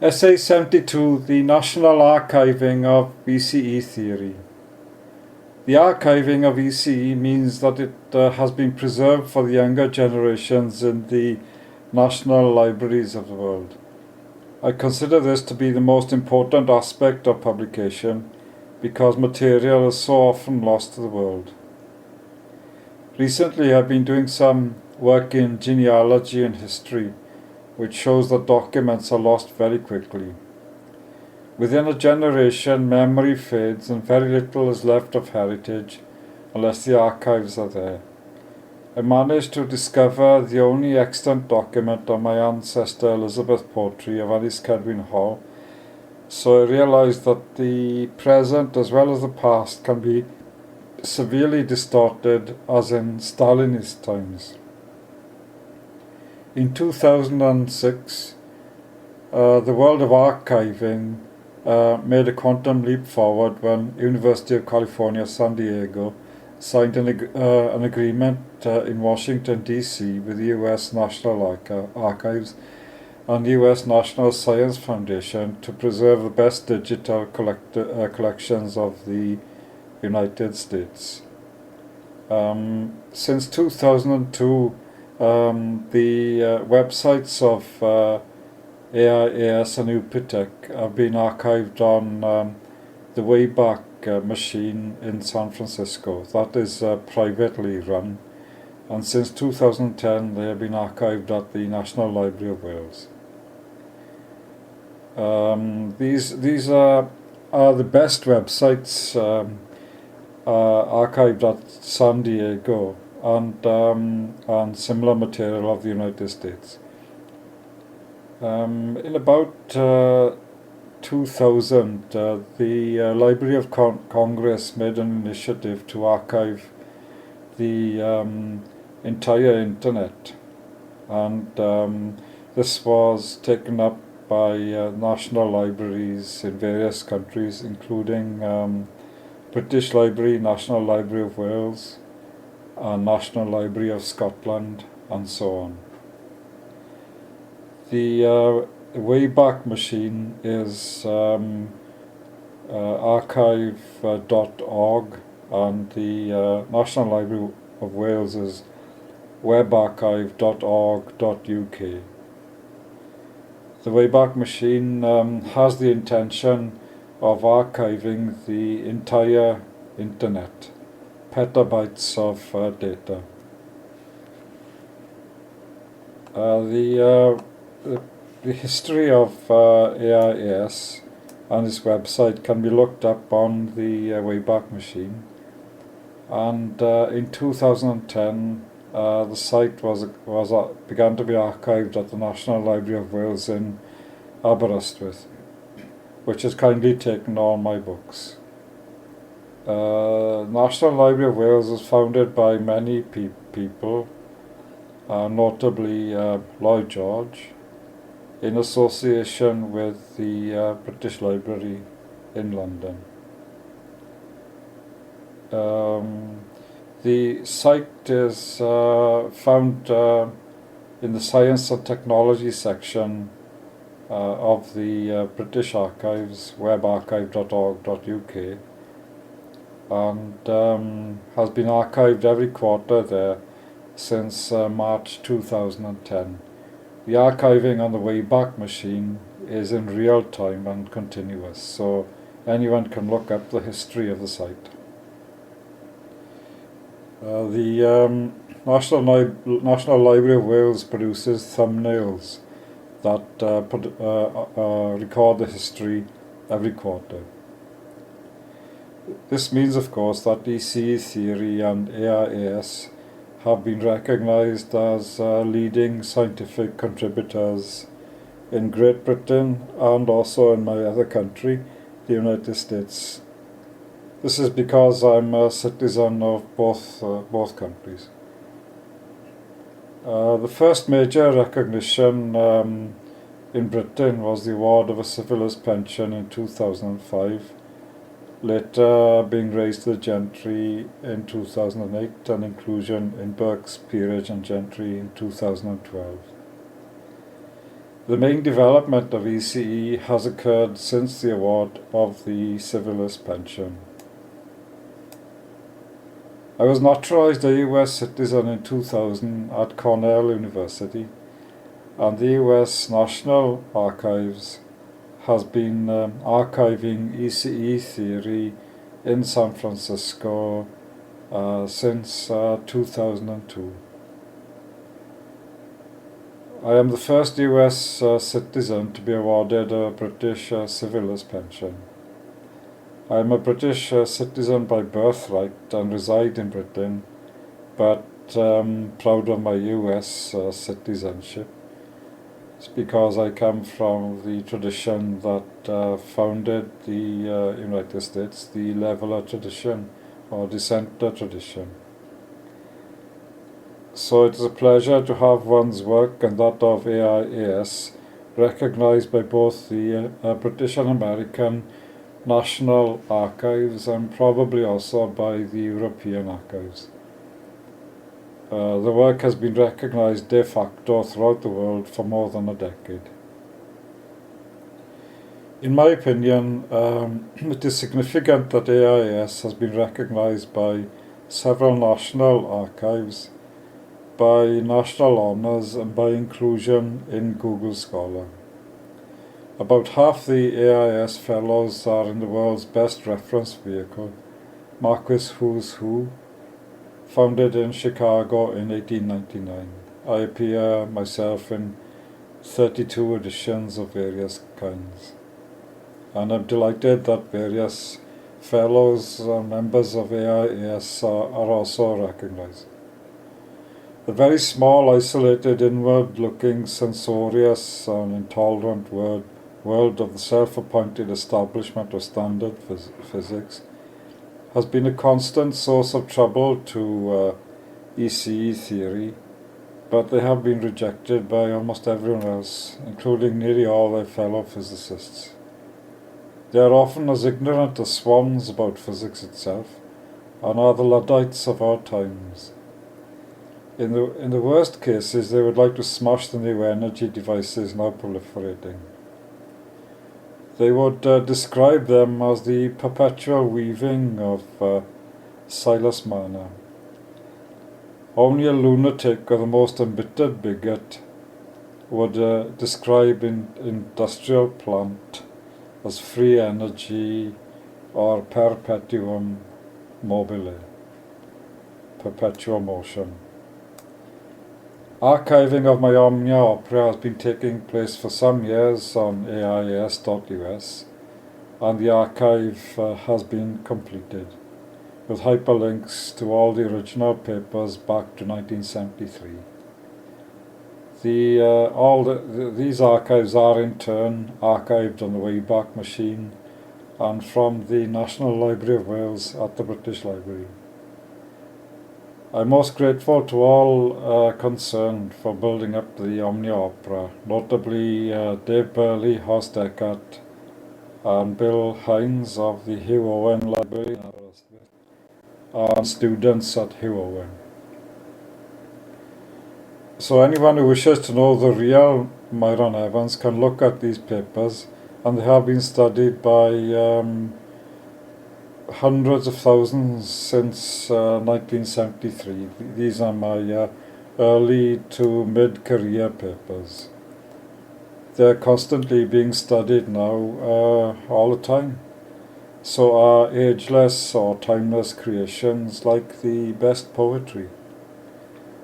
Essay 72, The National Archiving of ECE Theory. The archiving of ECE means that it has been preserved for the younger generations in the national libraries of the world. I consider this to be the most important aspect of publication because material is so often lost to the world. Recently I've been doing some work in genealogy and history, which shows that documents are lost very quickly. Within a generation, memory fades and very little is left of heritage unless the archives are there. I managed to discover the only extant document on my ancestor Elizabeth Portree of Alice Kedwin Hall, so I realized that the present as well as the past can be severely distorted as in Stalinist times. In 2006, the world of archiving made a quantum leap forward when University of California, San Diego signed an agreement in Washington, D.C. with the U.S. National Archives and the U.S. National Science Foundation to preserve the best digital collections of the United States. Since 2002, the websites of AIAS and UPTEC have been archived on the Wayback Machine in San Francisco. That is privately run, and since 2010 they have been archived at the National Library of Wales. These are the best websites archived at San Diego and similar material of the United States. In about 2000, the Library of Congress made an initiative to archive the entire internet, and this was taken up by national libraries in various countries, including British Library, National Library of Wales, National Library of Scotland, and so on. The Wayback Machine is archive.org, and the National Library of Wales is webarchive.org.uk. The Wayback Machine has the intention of archiving the entire internet, petabytes of data. The history of AIAS and its website can be looked up on the Wayback Machine, and in 2010 the site began to be archived at the National Library of Wales in Aberystwyth, which has kindly taken all my books. National Library of Wales was founded by many people, notably Lloyd George, in association with the British Library in London. The site is found in the Science and Technology section of the British Archives, webarchive.org.uk, and has been archived every quarter there since March 2010. The archiving on the Wayback Machine is in real time and continuous, so anyone can look up the history of the site. The National Library of Wales produces thumbnails that record the history every quarter. This means, of course, that ECE Theory and AIAS have been recognized as leading scientific contributors in Great Britain and also in my other country, the United States. This is because I'm a citizen of both countries. The first major recognition in Britain was the award of a civilist pension in 2005, later being raised to the gentry in 2008 and inclusion in Burke's Peerage and Gentry in 2012. The main development of ECE has occurred since the award of the civilist pension. I was naturalized a US citizen in 2000 at Cornell University, and the US National Archives has been archiving ECE theory in San Francisco since 2002. I am the first US citizen to be awarded a British civilist pension. I am a British citizen by birthright and reside in Britain, but proud of my US citizenship. It's because I come from the tradition that founded the United States, the leveler tradition or dissenter tradition. So it is a pleasure to have one's work and that of AIAS recognized by both the British and American National Archives and probably also by the European Archives. The work has been recognized de facto throughout the world for more than a decade. In my opinion, it is significant that AIS has been recognized by several national archives, by national honours and by inclusion in Google Scholar. About half the AIS fellows are in the world's best reference vehicle, Marquis Who's Who, founded in Chicago in 1899. I appear myself in 32 editions of various kinds. And I'm delighted that various fellows and members of AIS are also recognized. The very small, isolated, inward-looking, censorious and intolerant world of the self-appointed establishment of standard physics has been a constant source of trouble to ECE theory, but they have been rejected by almost everyone else, including nearly all their fellow physicists. They are often as ignorant as swans about physics itself, and are the Luddites of our times. In the worst cases, they would like to smash the new energy devices now proliferating. They would describe them as the perpetual weaving of Silas Marner. Only a lunatic or the most embittered bigot would describe an industrial plant as free energy or perpetuum mobile, perpetual motion. Archiving of my Omnia opera has been taking place for some years on AIS.us, and the archive has been completed, with hyperlinks to all the original papers back to 1973. These archives are in turn archived on the Wayback Machine and from the National Library of Wales at the British Library. I'm most grateful to all concerned for building up the Omnia Opera, notably Dave Burley, Horst Eckert, and Bill Hines of the Hugh Owen Library, and students at Hugh Owen. So anyone who wishes to know the real Myron Evans can look at these papers, and they have been studied by hundreds of thousands since 1973. These are my early to mid-career papers. They're constantly being studied now, all the time. So are ageless or timeless creations like the best poetry.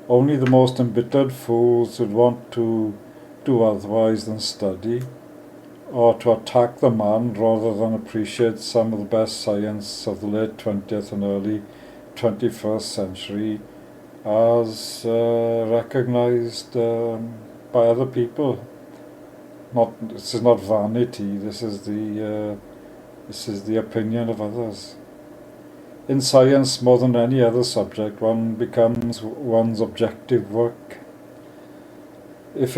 Only the most embittered fools would want to do otherwise than study, or to attack the man rather than appreciate some of the best science of the late 20th and early 21st century as recognized by other people. This is not vanity, this is the opinion of others. In science, more than any other subject, one becomes one's objective work. If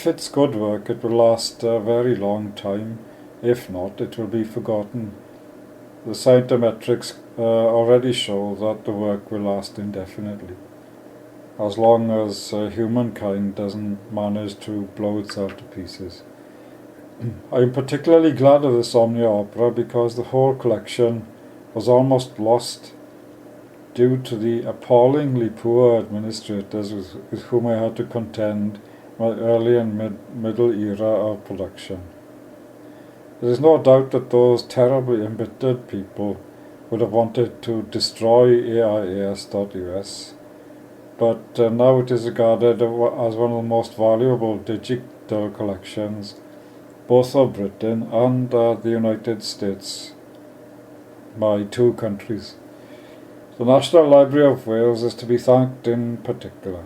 it's good work, it will last a very long time. If not, it will be forgotten. The scientometrics already show that the work will last indefinitely. as long as humankind doesn't manage to blow itself to pieces. I'm particularly glad of this Omnia opera because the whole collection was almost lost due to the appallingly poor administrators with whom I had to contend in my early and middle era of production. There is no doubt that those terribly embittered people would have wanted to destroy AIAS.us, but now it is regarded as one of the most valuable digital collections both of Britain and the United States, my two countries. The National Library of Wales is to be thanked in particular.